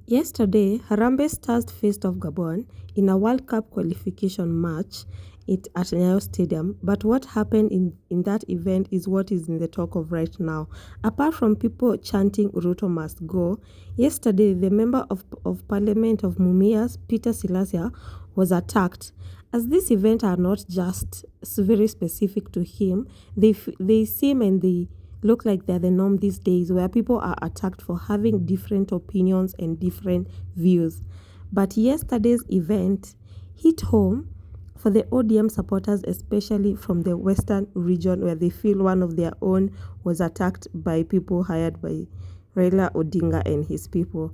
Yesterday, Harambee Stars faced off Gabon in a World Cup qualification match at Nyayo Stadium. But what happened in that event is what is in the talk of right now. Apart from people chanting Ruto must go, yesterday the member of Parliament of Mumias, Peter Salasya, was attacked. As this event are not just very specific to him, they seem and they look like they're the norm these days, where people are attacked for having different opinions and different views. But yesterday's event hit home for the ODM supporters, especially from the western region, where they feel one of their own was attacked by people hired by Raila Odinga and his people.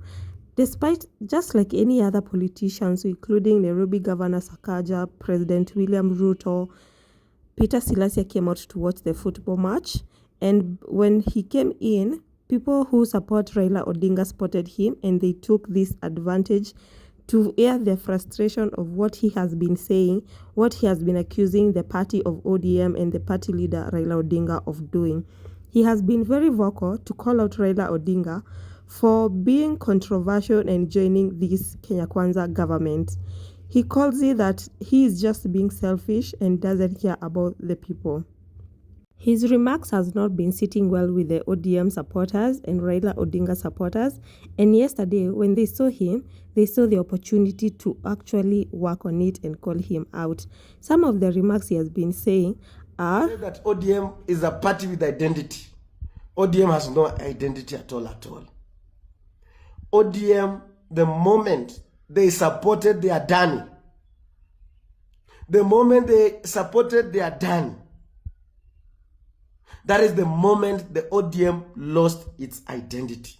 Despite, just like any other politicians, including Nairobi Governor Sakaja, President William Ruto, Peter Salasya came out to watch the football match. And when he came in, people who support Raila Odinga spotted him, and they took this advantage to air their frustration of what he has been saying, what he has been accusing the party of ODM and the party leader Raila Odinga of doing. He has been very vocal to call out Raila Odinga for being controversial and joining this Kenya Kwanza government. He calls it that he is just being selfish and doesn't care about the people. His remarks has not been sitting well with the ODM supporters and Raila Odinga supporters, and yesterday when they saw him, they saw the opportunity to actually work on it and call him out. Some of the remarks he has been saying are that ODM is a party with identity. ODM has no identity at all. ODM, the moment they supported their Adani, that is the moment the ODM lost its identity.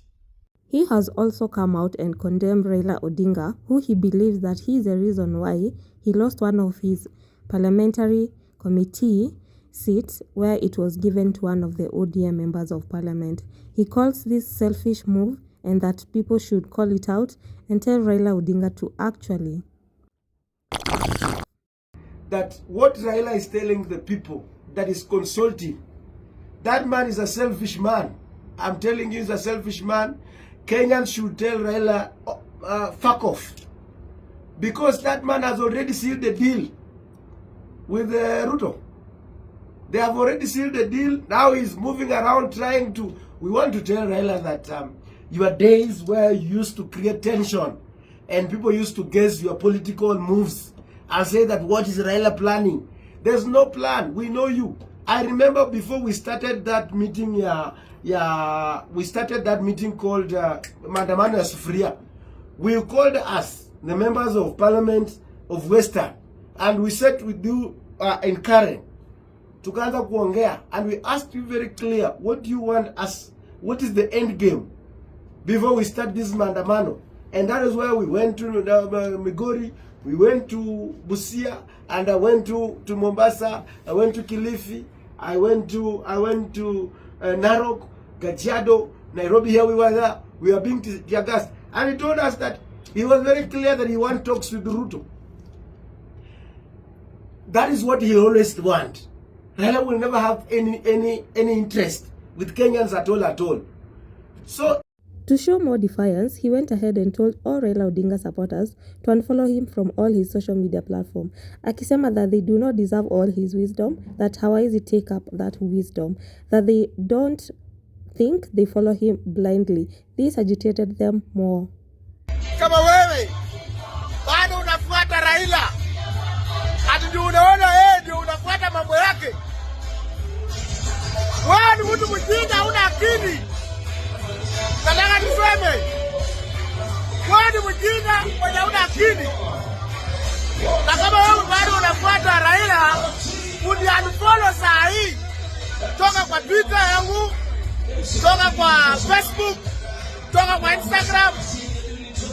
He has also come out and condemned Raila Odinga, who he believes that he is the reason why he lost one of his parliamentary committee seats, where it was given to one of the ODM members of parliament. He calls this selfish move and that people should call it out and tell Raila Odinga to actually. That what Raila is telling the people, that is consulting, that man is a selfish man. I'm telling you, he's a selfish man. Kenyans should tell Raila, fuck off. Because that man has already sealed the deal with Ruto. They have already sealed the deal. Now he's moving around trying to... We want to tell Raila that your days where you used to create tension and people used to guess your political moves and say that what is Raila planning? There's no plan. We know you. I remember before we started that meeting, we started that meeting called Mandamano ya Sufuria. We called us, the members of Parliament of Western, and we sat with you in Karen, tukaanza kuongea, and we asked you very clear, what do you want us, what is the end game before we start this Mandamano? And that is where we went to Migori, we went to Busia, and I went to Mombasa, I went to Kilifi, I went to Narok, Kajiado, Nairobi. Here we were there. We were being tear gassed, and he told us that he was very clear that he wants talks with Ruto. That is what he always wants. Raila will never have any interest with Kenyans at all. So, to show more defiance, he went ahead and told all Raila Odinga supporters to unfollow him from all his social media platforms, akisema that they do not deserve all his wisdom, that hawezi take up that wisdom, that they don't think they follow him blindly. This agitated them more. Kama wewe bado unafuata Raila, ati ndio unaona yeye ndio unafuata mambo yake, wewe ni mtu mjinga, huna akili. Nataka niseme, wewe ni mjinga mwenye huna akili. Na kama wewe bado unafuata Raila, uniunfollow saa hii. Toka kwa Twitter yangu, toka kwa Facebook, toka kwa Instagram,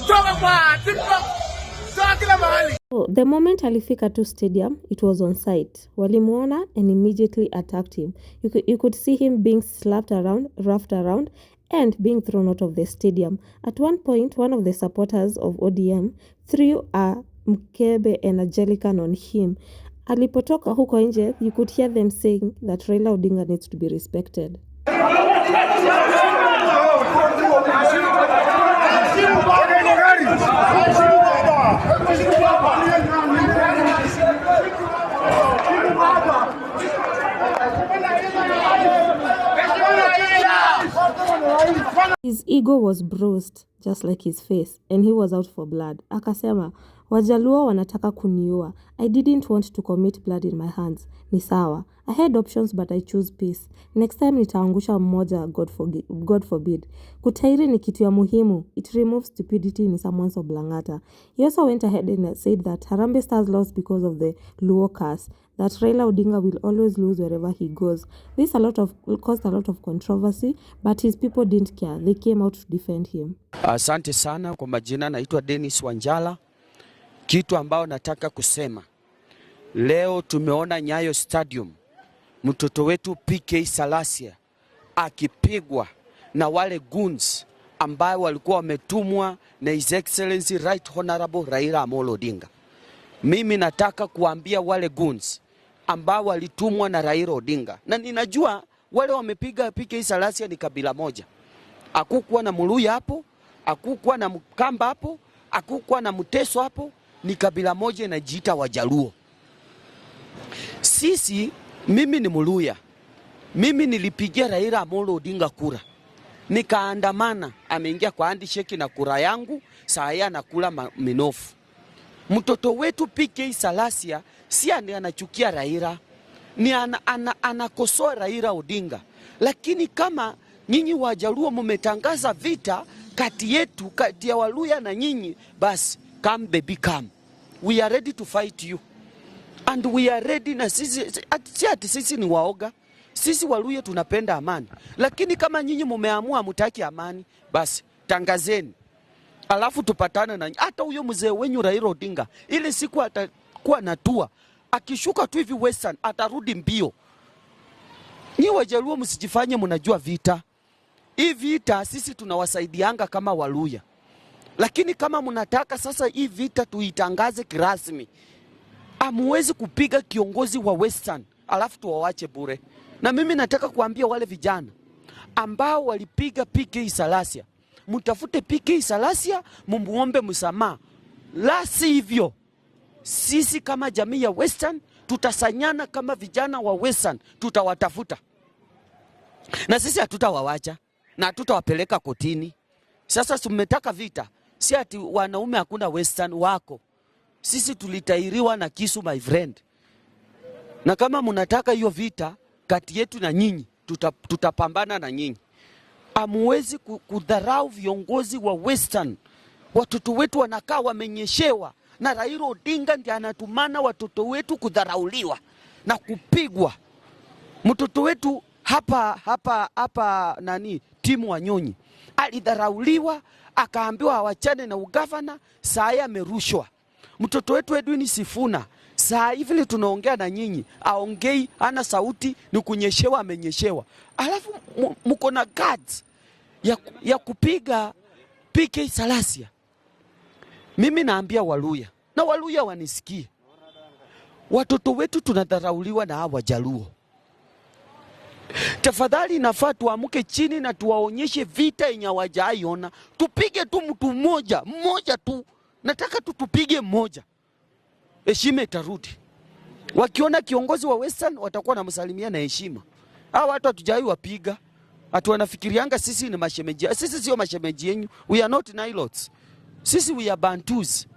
toka kwa TikTok, toka kila mahali. The moment alifika to stadium, it was on site. Walimuona and immediately attacked him. You could see him being slapped around, roughed around, and being thrown out of the stadium. At one point, one of the supporters of ODM threw a mkebe and a jerrycan on him. Alipotoka huko nje, you could hear them saying that Raila Odinga needs to be respected. His ego was bruised just like his face, and he was out for blood. Akasema, Wajaluo wanataka kuniua. I didn't want to commit blood in my hands. Ni sawa. I had options but I chose peace. Next time nitaangusha mmoja, God forbid. Kutairi ni kitu ya muhimu. It removes stupidity in someone's oblangata. He also went ahead and said that Harambee Stars lost because of the Luo curse. That Raila Odinga will always lose wherever he goes. This caused a lot of controversy, but his people didn't care. They came out to defend him. Asante sana kwa majina, naitwa Dennis Wanjala. Kitu ambao nataka kusema, leo tumeona Nyayo Stadium mtoto wetu PK Salasya akipigwa na wale goons ambao walikuwa wametumwa na His Excellency Right Honorable Raila Amolo Odinga. Mimi nataka kuambia wale goons ambao walitumwa na Raila Odinga, na ninajua wale wamepiga PK Salasya ni kabila moja. Hakukuwa na Muluya hapo, hakukuwa na Mkamba hapo, hakukuwa na Mteso hapo, ni kabila moja inajiita Wajaluo. Mimi ni Muluya. Mimi nilipigia Raila Amolo Odinga kura. Nikaandamana, ameingia kwa handshake na kura yangu, saa hii anakula minofu. Mtoto wetu PK Salasya si anachukia Raila, ni anakosoa Raila Odinga. Lakini kama nyinyi Wajaluo mmetangaza vita kati yetu, kati ya Waluya na nyinyi, basi come baby come. We are ready to fight you. And we are ready, na sisi ni waoga. Sisi Waluya tunapenda amani. Lakini kama nyinyi mumeamua mutaki amani, basi tangazeni. Alafu tupatane na hata huyo mzee wenyu Raila Odinga. Ile siku atakuwa natua, akishuka tu hivi Western atarudi mbio. Ni Wajaluo msijifanye mnajua vita. Hii vita sisi tunawasaidianga kama Waluya. Lakini kama mnataka sasa hii vita tuitangaze kirasmi, amuwezi kupiga kiongozi wa Western alafu tuwawache bure. Na mimi nataka kuambia wale vijana ambao walipiga PK Salasya, mtafute PK Salasya, mumuombe msamaha. La sivyo, sisi kama jamii ya Western tutasanyana kama vijana wa Western, tutawatafuta. Na sisi hatutawawacha na hatutawapeleka kotini. Sasa tumetaka vita, si ati wanaume hakuna Western wako. Sisi tulitairiwa na kisu, my friend. Na kama mnataka hiyo vita kati yetu na nyinyi, tutapambana na nyinyi. Amuwezi kudharau viongozi wa Western. Watoto wetu wanakaa wamenyeshewa, na Raila Odinga ndiye anatumana watoto wetu kudharauliwa na kupigwa. Mtoto wetu hapa Timu Wanyonyi alidharauliwa, akaambiwa awachane na ugavana, saa hii amerushwa. Mtoto wetu Edwin Sifuna saa hivi tunaongea na nyinyi, aongei, ana sauti, ni kunyeshewa, amenyeshewa. Alafu mko na guards ya kupiga PK Salasya. Mimi naambia Waluya, na Waluya wanisikie, watoto wetu tunadharauliwa na hawa Wajaluo. Tafadhali nafaa tuamuke chini na tuwaonyeshe vita yenye hawajaiona. Tupige tu mtu mmoja tu. Nataka tutupige mmoja, heshima itarudi. Wakiona kiongozi wa Western watakuwa na msalimia na heshima. Hawa watu hatujai wapiga. Atu wanafikirianga sisi ni mashemeji. Sisi sio mashemeji yenu. We are not Nilots. Sisi we are Bantus.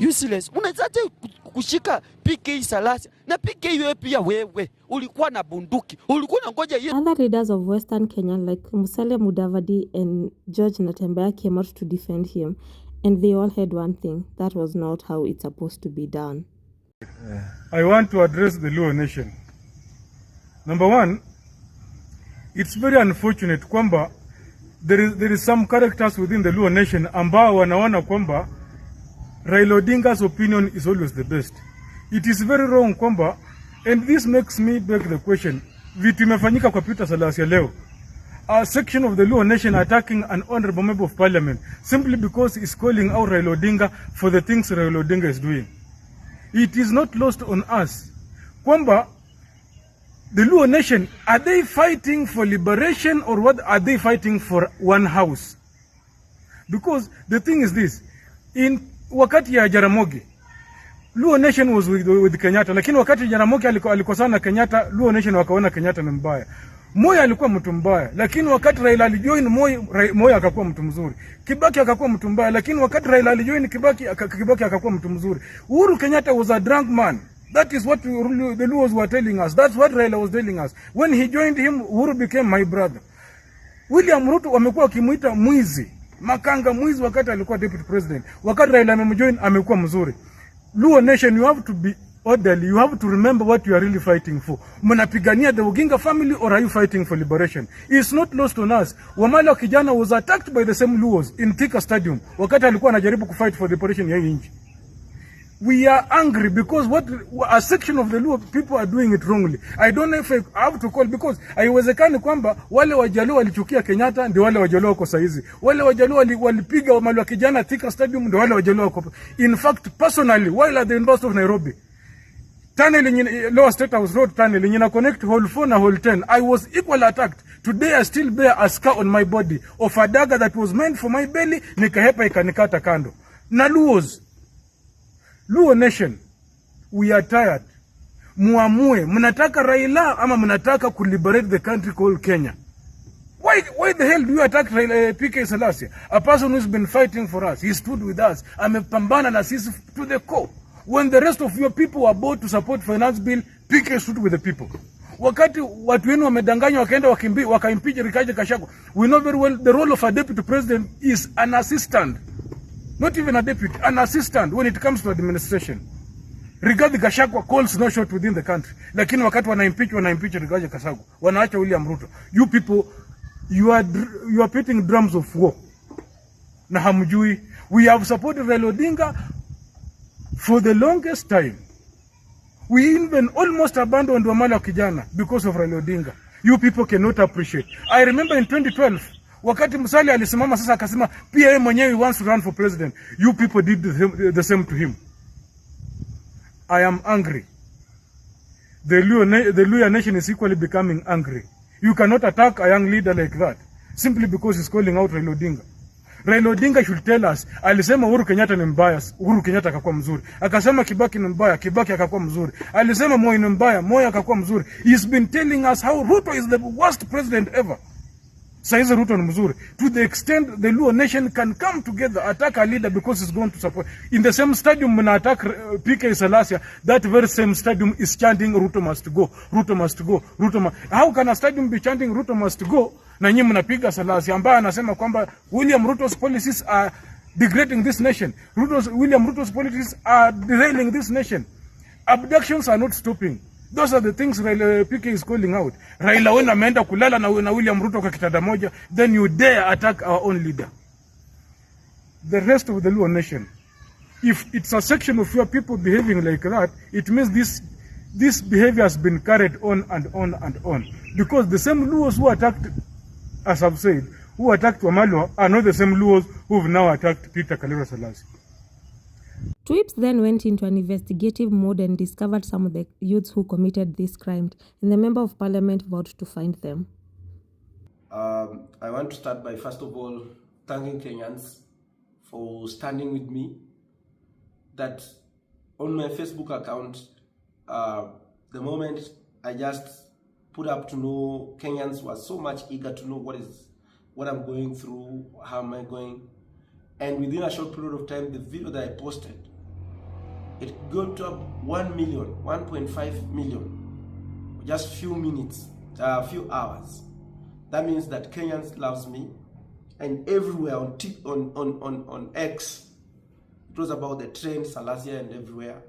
Useless. Unazaje kushika PK Salasya? Na PK wewe pia wewe ulikuwa na bunduki. Ulikuwa na ngoja yeye. Other leaders of Western Kenya like Musalia Mudavadi and George Natembeya came out to defend him. And they all had one thing, that was not how it's supposed to be done. I want to address the Luo nation. Number one, it's very unfortunate kwamba there is some characters within the Luo nation ambao wanaona kwamba Raila Odinga's opinion is always the best. It is very wrong kwamba, and this makes me beg the question, vitu imefanyika kwa Peter Salasya leo. A section of the Luo nation attacking an honorable member of parliament simply because he's calling out Raila Odinga for the things Raila Odinga is doing. It is not lost on us kwamba the Luo nation, are they fighting for liberation or what are they fighting for? One house. Because the thing is this, in wakati ya Jaramogi, Luo nation was with Kenyatta, lakini wakati Jaramogi alikosana na Kenyatta, Luo nation wakaona Kenyatta ni mbaya. Moi alikuwa mtu mbaya, lakini wakati Raila alijoin Moi akakuwa mtu mzuri. Kibaki akakuwa mtu mbaya, lakini wakati Raila alijoin Kibaki akakuwa mtu mzuri. Uhuru Kenyatta was a drunk man. That is what the Luos were telling us. That's what Raila was telling us. When he joined him, Uhuru became my brother. William Ruto wamekuwa wakimuita mwizi, makanga mwizi wakati alikuwa deputy president. Wakati Raila amemjoin amekuwa mzuri. Luo nation, you have to be orderly. You have to remember what you are really fighting for. Mnapigania the Oginga family, or are you fighting for liberation? It's not lost on us. Wamala kijana was attacked by the same Luos in Thika Stadium wakati alikuwa anajaribu kufight for the liberation ya nchi. We are angry because what a section of the Luo people are doing it wrongly. I don't know if I have to call, because haiwezekani kwamba wale Wajaluo walichukia Kenyatta ndio wale Wajaluo wako saizi. Wale Wajaluo walipiga Wamala kijana Thika Stadium ndio wale Wajaluo wako. In fact, personally, while at the University of Nairobi, tunnel in Lower State House Road tunnel in connect hall 4 na hall 10, I was equally attacked. Today I still bear a scar on my body of a dagger that was meant for my belly, nikahepa ikanikata kando. Na Luo nation, we are tired. Muamue, mnataka Raila ama mnataka to liberate the country called Kenya? Why the hell do you attack Raila, PK Salasya? A person who's been fighting for us. He stood with us. Amepambana na sisi to the core. When the rest of your people were about to support finance bill, PK stood with the people. Wakati watu wenu wamedanganywa wakaenda wakaimpeach Rigathi Gachagua. We know very well the role of a deputy president is an assistant. Not even a deputy, an assistant when it comes to administration. Rigathi Gachagua calls no shot within the country. Lakini wakati wanaimpeach Rigathi Gachagua, wanaacha William Ruto. You people, you are beating drums of war. Na hamjui, we have supported Raila Odinga for the longest time. We even almost abandoned Wamala kijana because of Raila Odinga. You people cannot appreciate. I remember in 2012, wakati Musalia alisimama sasa akasema pia yeye mwenyewe wants to run for president. You people did the same to him. I am angry. The Luo nation is equally becoming angry. You cannot attack a young leader like that simply because he's calling out Raila Odinga. Raila Odinga should tell us, alisema Uhuru Kenyatta ni mbaya, Uhuru Kenyatta akakuwa mzuri. Akasema Kibaki ni mbaya, Kibaki akakuwa mzuri. Alisema Moi ni mbaya, Moi akakuwa mzuri. He's been telling us how Ruto is the worst president ever. Saizi Ruto ni mzuri. To the extent the Luo nation can come together, attack a leader because he's going to support. In the same stadium mna attack PK Salasya, that very same stadium is chanting Ruto must go, Ruto must go, Ruto must. How can a stadium be chanting Ruto must go na nyinyi mnapiga Salasya ambaye anasema kwamba William Ruto's policies are degrading this nation. William Ruto's policies are derailing this nation. Abductions are not stopping. Those are the things Raila PK is calling out. Raila when ameenda kulala na William Ruto kwa kitanda moja, then you dare attack our own leader. The rest of the Luo nation, if it's a section of your people behaving like that, it means this behavior has been carried on and on and on. Because the same Luos who attacked, as I've said, who attacked Wamalwa are not the same Luos who've now attacked Peter Kalira Salasya. TWIPS then went into an investigative mode and discovered some of the youths who committed these crimes, and the Member of Parliament vowed to find them. I want to start by, first of all, thanking Kenyans for standing with me. That on my Facebook account, the moment I just put up to know, Kenyans were so much eager to know what I'm going through, how am I going. And within a short period of time, the video that I posted, it got to 1 million, 1.5 million, just few minutes, few hours. That means that Kenyans loves me, and everywhere on X, it was about the trend Salasya, and everywhere.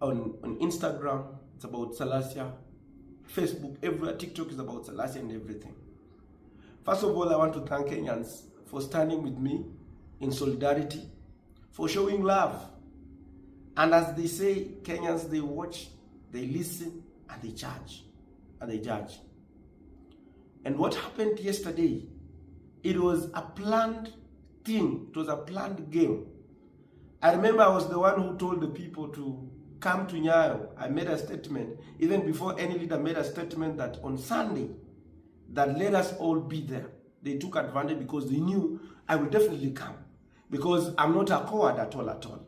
On Instagram, it's about Salasya. Facebook, everywhere, TikTok is about Salasya and everything. First of all, I want to thank Kenyans for standing with me in solidarity, for showing love. And as they say, Kenyans, they watch, they listen, and they judge. And what happened yesterday, it was a planned thing. It was a planned game. I remember I was the one who told the people to come to Nyayo. I made a statement, even before any leader made a statement, that on Sunday, that let us all be there. They took advantage because they knew I will definitely come, because I'm not a coward at all.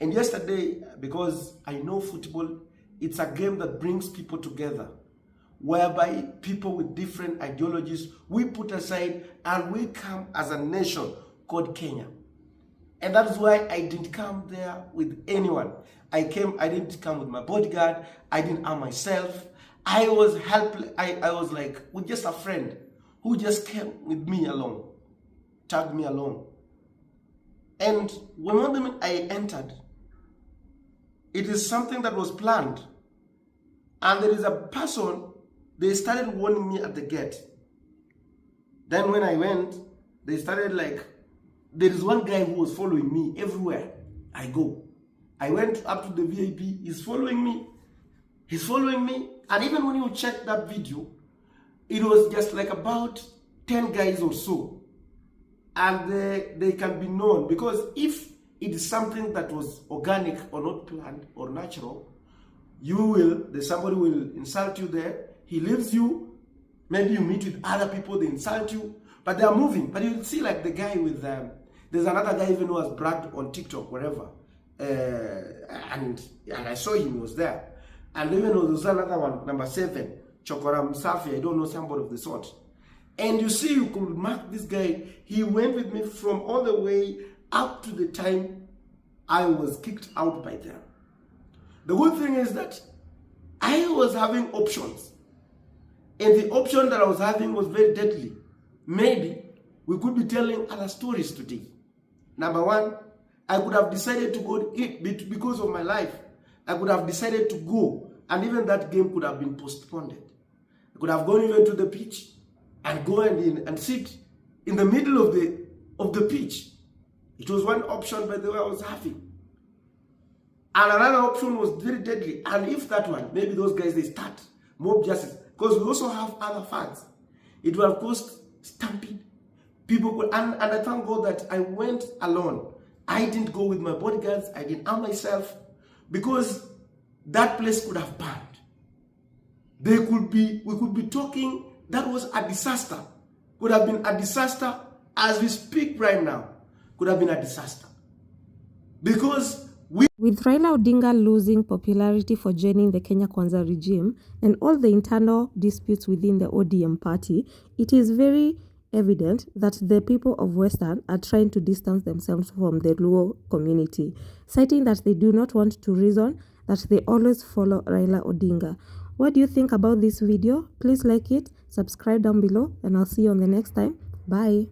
And yesterday, because I know football, it's a game that brings people together. whereby people with different ideologies, we put aside and we come as a nation called Kenya. And that's why I didn't come there with anyone. I didn't come with my bodyguard. I didn't arm myself. I was helpless. I was like with just a friend who just came with me along, tagged me along. And when I entered, it is something that was planned. And there is a person, they started warning me at the gate. Then when I went, they started like, there is one guy who was following me everywhere I go. I went up to the VIP, he's following me. He's following me. And even when you check that video, it was just like about 10 guys or so. And they can be known, because if it is something that was organic or not planned or natural, somebody will insult you there, he leaves you, maybe you meet with other people, they insult you, but they are moving. But you see like the guy with there's another guy even who has bragged on TikTok, wherever, and I saw him, he was there. And even there was another one, number 7, Chokoram Safi, I don't know, somebody of the sort. And you see, you could mark this guy. He went with me from all the way up to the time I was kicked out by them. The good thing is that I was having options. And the option that I was having was very deadly. Maybe we could be telling other stories today. Number 1, I could have decided to go eat because of my life. I could have decided to go, and even that game could have been postponed. I could have gone even to the pitch and go and sit in the middle of the pitch. It was one option, by the way, I was having. And another option was very deadly. And if that one, maybe those guys, they start mob justice. Because we also have other fans. It would have caused stampede. People could, and I thank God that I went alone. I didn't go with my bodyguards. I didn't arm myself. Because that place could have burned. We could be talking, that was a disaster. Could have been a disaster as we speak right now. Could have been a disaster. Because with Raila Odinga losing popularity for joining the Kenya Kwanza regime and all the internal disputes within the ODM party, it is very evident that the people of Western are trying to distance themselves from the Luo community, citing that they do not want to reason, that they always follow Raila Odinga. What do you think about this video? Please like it, subscribe down below, and I'll see you on the next time. Bye.